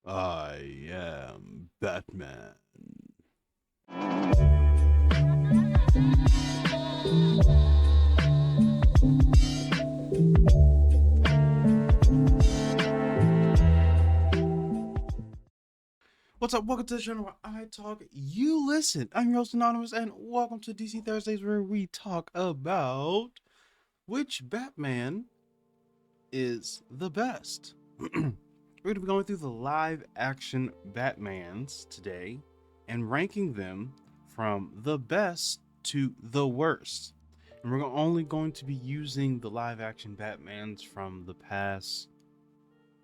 I am Batman. What's up? Welcome to the channel where I talk, you listen. I'm your host Anonymous, and welcome to DC Thursdays, where we talk about which Batman is the best. We're going to be going through the live action Batmans today and ranking them from the best to the worst. And we're only going to be using the live action Batmans from the past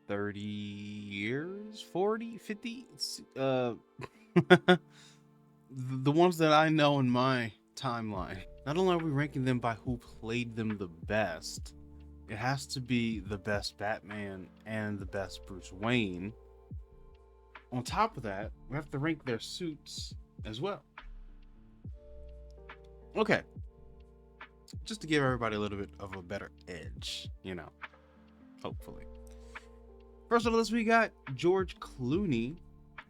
30 years, 40, 50. The ones that I know in my timeline. Not only are we ranking them by who played them the best, it has to be the best Batman and the best Bruce Wayne. On top of that, we have to rank their suits as well. Okay, just to give everybody a little bit of a better edge, hopefully. First on the list, we got George Clooney.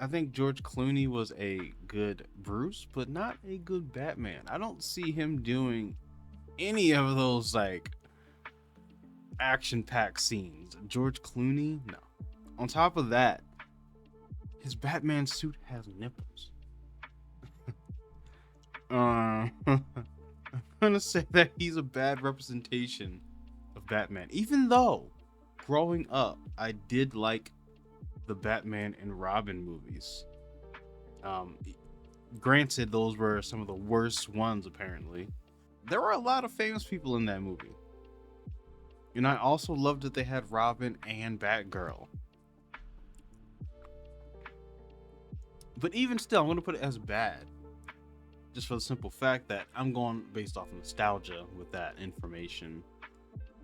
I think George Clooney was a good Bruce, but not a good Batman. I don't see him doing any of those action-packed scenes. George Clooney, no. On top of that, his Batman suit has nipples. I'm gonna say that he's a bad representation of Batman, even though growing up I did like the Batman and Robin movies. Granted, those were some of the worst ones. Apparently there were a lot of famous people in that movie, and I also loved that they had Robin and Batgirl. But even still, I'm going to put it as bad, just for the simple fact that I'm going based off nostalgia with that information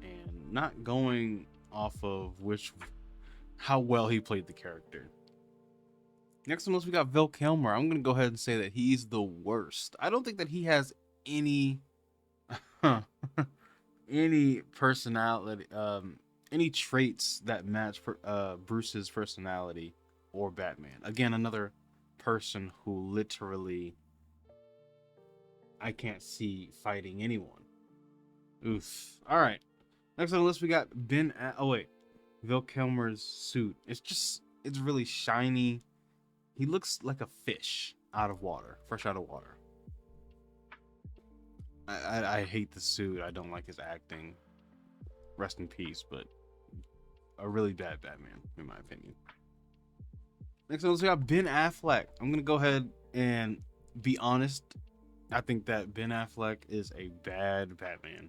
and not going off of how well he played the character. Next on the list, we got Val Kilmer. I'm going to go ahead and say that he's the worst. I don't think that he has any any personality, any traits that match Bruce's personality or Batman. Again, another person who literally I can't see fighting anyone. Oof. All right. Next on the list, we got Val Kilmer's suit. It's really shiny. He looks like a fish out of water, fresh out of water. I hate the suit. I don't like his acting. Rest in peace, but a really bad Batman, in my opinion. Next on the list, we got Ben Affleck. I'm gonna go ahead and be honest. I think that Ben Affleck is a bad Batman.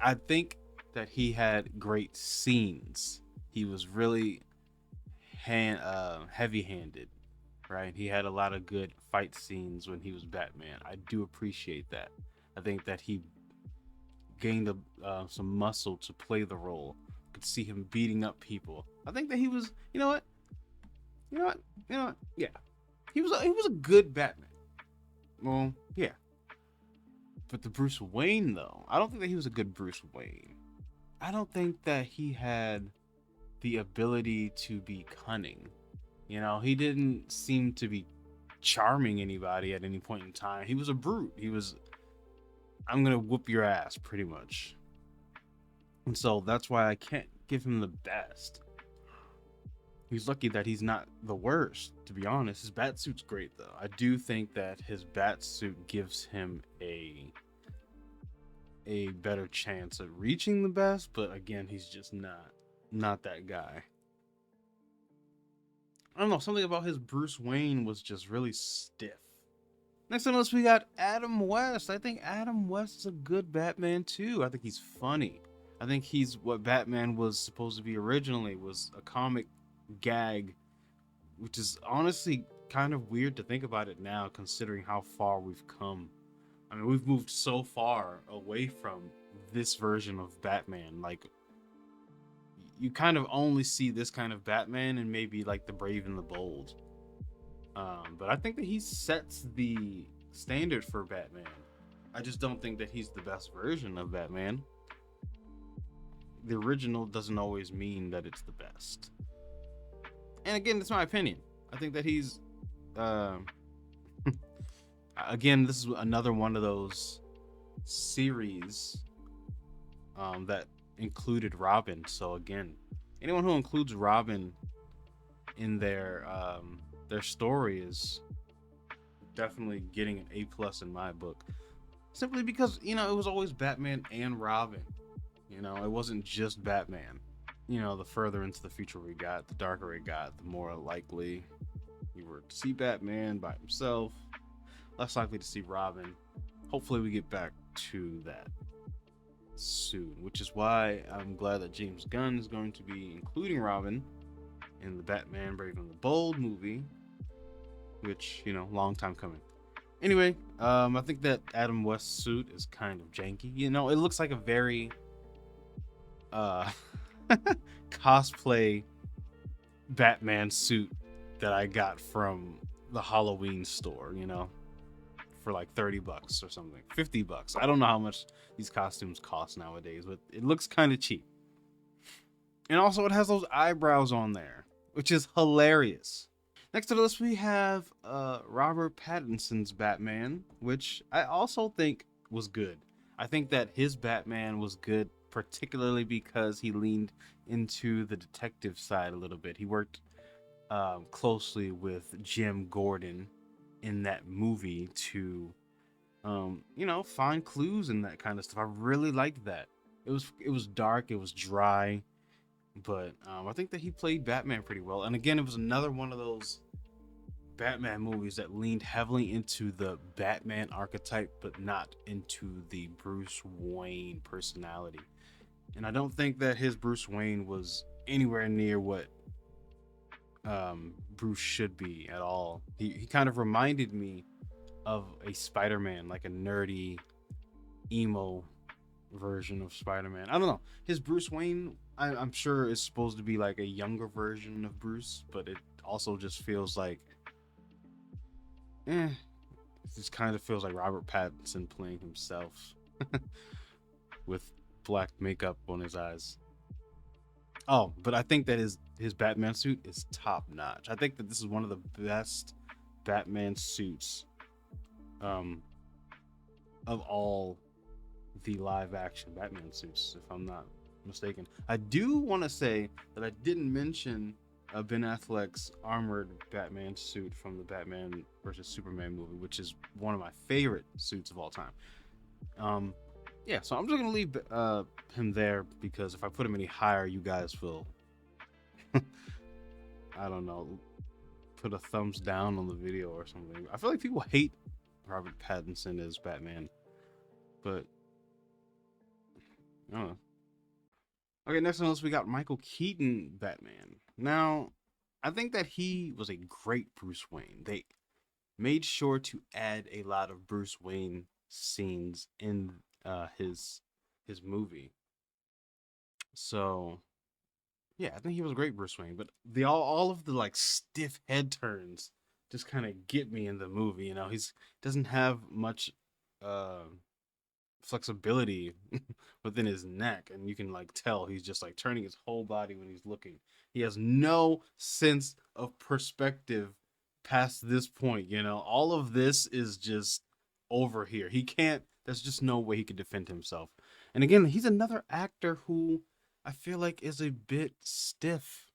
I think that he had great scenes. He was really heavy-handed, right? He had a lot of good fight scenes when he was Batman. I do appreciate that. I think that he gained some muscle to play the role. Could see him beating up people. I think that he was, yeah, he was a good Batman. Well, yeah. But the Bruce Wayne, though, I don't think that he was a good Bruce Wayne. I don't think that he had the ability to be cunning. He didn't seem to be charming anybody at any point in time. He was a brute. I'm gonna whoop your ass, pretty much. And so that's why I can't give him the best. He's lucky that he's not the worst, to be honest. His bat suit's great, though. I do think that his bat suit gives him a better chance at reaching the best, but again, he's just not that guy. I don't know, something about his Bruce Wayne was just really stiff. Next on the list, we got Adam West. I think Adam West is a good Batman too. I think he's funny. I think he's what Batman was supposed to be originally, was a comic gag, which is honestly kind of weird to think about it now, considering how far we've come. I mean, we've moved so far away from this version of Batman. You kind of only see this kind of Batman and maybe the Brave and the Bold. But I think that he sets the standard for Batman. I just don't think that he's the best version of Batman. The original doesn't always mean that it's the best. And again, that's my opinion. I think that he's uh, again, this is another one of those series that included Robin. So again, anyone who includes Robin in their story is definitely getting an A+ in my book. Simply because it was always Batman and Robin. It wasn't just Batman. The further into the future we got, the darker it got, the more likely you were to see Batman by himself, less likely to see Robin. Hopefully we get back to that soon, which is why I'm glad that James Gunn is going to be including Robin in the Batman Brave and the Bold movie, which, long time coming. Anyway, I think that Adam West's suit is kind of janky. It looks like a very cosplay Batman suit that I got from the Halloween store, for like $30 or something, $50. I don't know how much these costumes cost nowadays, but it looks kind of cheap. And also it has those eyebrows on there, which is hilarious. Next on the list we have Robert Pattinson's Batman, which I also think was good. I think that his Batman was good, particularly because he leaned into the detective side a little bit. He worked closely with Jim Gordon in that movie to find clues and that kind of stuff. I really liked that. It was dark, it was dry, but I think that he played Batman pretty well. And again, it was another one of those Batman movies that leaned heavily into the Batman archetype, but not into the Bruce Wayne personality. And I don't think that his Bruce Wayne was anywhere near what Bruce should be at all. He kind of reminded me of a Spider-Man, like a nerdy, emo version of Spider-Man. I don't know. His Bruce Wayne, I'm sure, is supposed to be like a younger version of Bruce, but it also just feels like, it just kind of feels like Robert Pattinson playing himself with black makeup on his eyes. Oh, but I think that his Batman suit is top notch. I think that this is one of the best Batman suits of all the live action Batman suits, if I'm not mistaken. I do want to say that I didn't mention Ben Affleck's armored Batman suit from the Batman versus Superman movie, which is one of my favorite suits of all time. Yeah, so I'm just gonna leave him there, because if I put him any higher, you guys will I don't know, put a thumbs down on the video or something. I feel like people hate Robert Pattinson as Batman, but I don't know. Okay, next on the list we got Michael Keaton Batman. Now, I think that he was a great Bruce Wayne. They made sure to add a lot of Bruce Wayne scenes in his movie. So yeah, I think he was a great Bruce Wayne, but the all of the like stiff head turns just kind of get me in the movie. He's doesn't have much uh flexibility within his neck, and you can like tell he's just like turning his whole body when he's looking. He has no sense of perspective past this point. All of this is just over here. He can't, there's just no way he could defend himself. And again, he's another actor who I feel like is a bit stiff,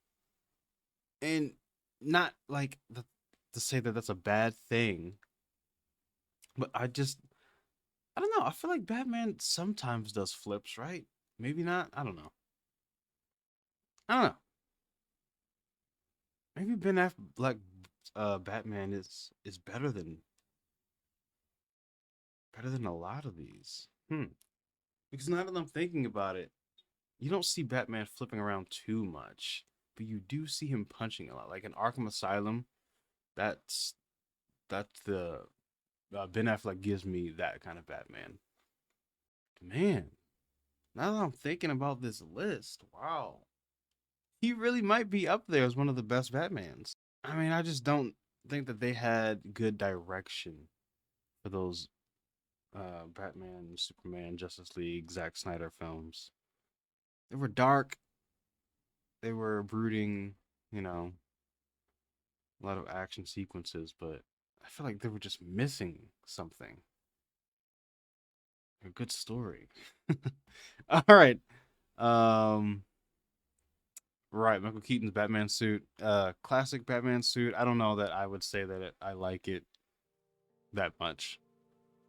and not like to say that that's a bad thing, but I don't know. I feel like Batman sometimes does flips, right? Maybe not. I don't know. I don't know. Maybe Ben Affleck Batman is better than a lot of these. Because now that I'm thinking about it, you don't see Batman flipping around too much, but you do see him punching a lot. Like in Arkham Asylum, that's the Ben Affleck gives me that kind of Batman. Man, now that I'm thinking about this list, wow, he really might be up there as one of the best Batmans. I mean, I just don't think that they had good direction for those Batman, Superman, Justice League, Zack Snyder films. They were dark, they were brooding, you know. a lot of action sequences, but I feel like they were just missing something. A good story. All right. Um, right, Michael Keaton's Batman suit. Classic Batman suit. I don't know that I would say that I like it that much.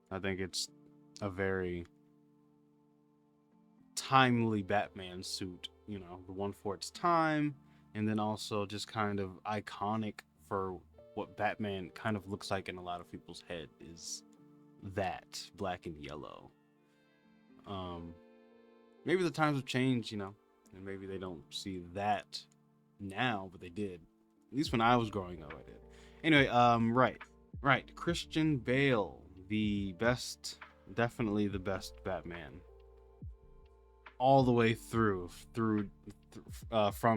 I think it's a very timely Batman suit, you know, the one for its time, and then also just kind of iconic for what Batman kind of looks like in a lot of people's head is that black and yellow. Um, Maybe the times have changed, you know, and maybe they don't see that now, but they did. At least when I was growing up, I did. Anyway, right. Christian Bale, the best, definitely the best Batman, all the way from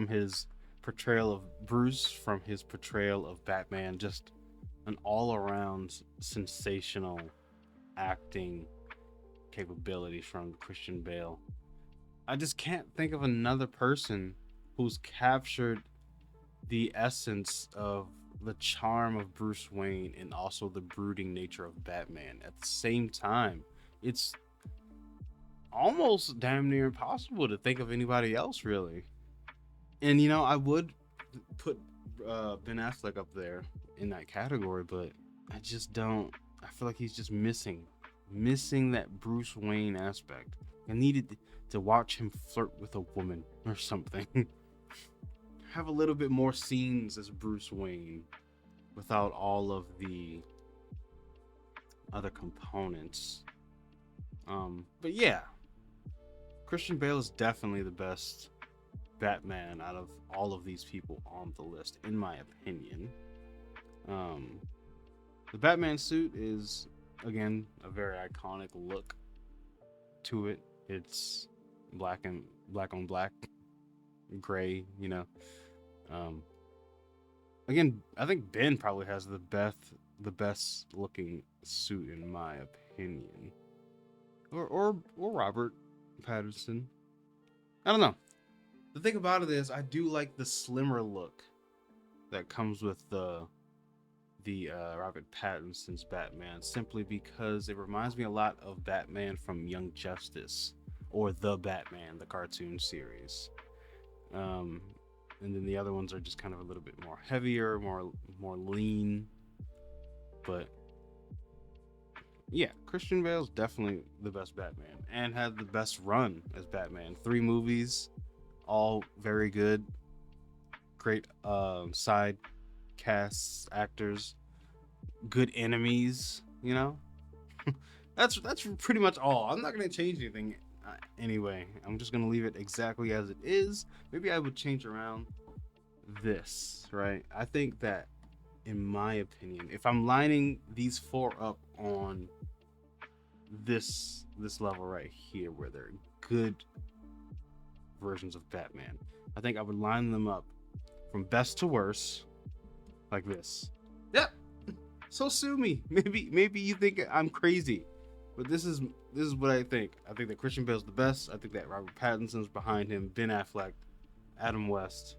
his portrayal of Bruce, from his portrayal of Batman, just an all-around sensational acting capability from Christian Bale. I just can't think of another person who's captured the essence of the charm of Bruce Wayne and also the brooding nature of Batman at the same time. It's almost damn near impossible to think of anybody else, really. And you know, I would put Ben Affleck up there in that category, but I just don't. I feel like he's just missing that Bruce Wayne aspect. I needed to watch him flirt with a woman or something. Have a little bit more scenes as Bruce Wayne without all of the other components. But yeah, Christian Bale is definitely the best Batman out of all of these people on the list, in my opinion. Um, the Batman suit is, again, a very iconic look to it. It's black on black, gray, you know. Um, Again, I think Ben probably has the best looking suit in my opinion, or Robert Pattinson. I don't know. The thing about it is, I do like the slimmer look that comes with the Robert Pattinson's Batman, simply because it reminds me a lot of Batman from Young Justice or the Batman, the cartoon series. Um, and then the other ones are just kind of a little bit more heavier, more lean. But yeah, Christian Bale's definitely the best Batman and had the best run as Batman. 3 movies, all very good, great side casts, actors, good enemies. You know, that's pretty much all. I'm not gonna change anything. Anyway, I'm just gonna leave it exactly as it is. Maybe I would change around this, right? I think that, in my opinion, if I'm lining these 4 up on this level right here, where they're good versions of Batman, I think I would line them up from best to worst, like this. Yep. So sue me. Maybe you think I'm crazy, but this is what I think. I think that Christian Bale's the best. I think that Robert Pattinson's behind him, Ben Affleck, Adam West,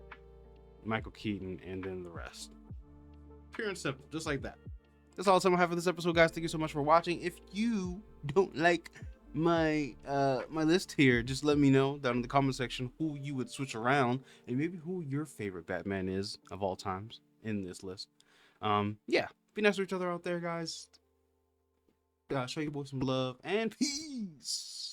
Michael Keaton, and then the rest. Pure and simple, just like that. That's all the time I have for this episode, guys. Thank you so much for watching. If you don't like my my list here, just let me know down in the comment section who you would switch around and maybe who your favorite Batman is of all times in this list. Yeah, be nice to each other out there, guys. Show your boys some love and peace.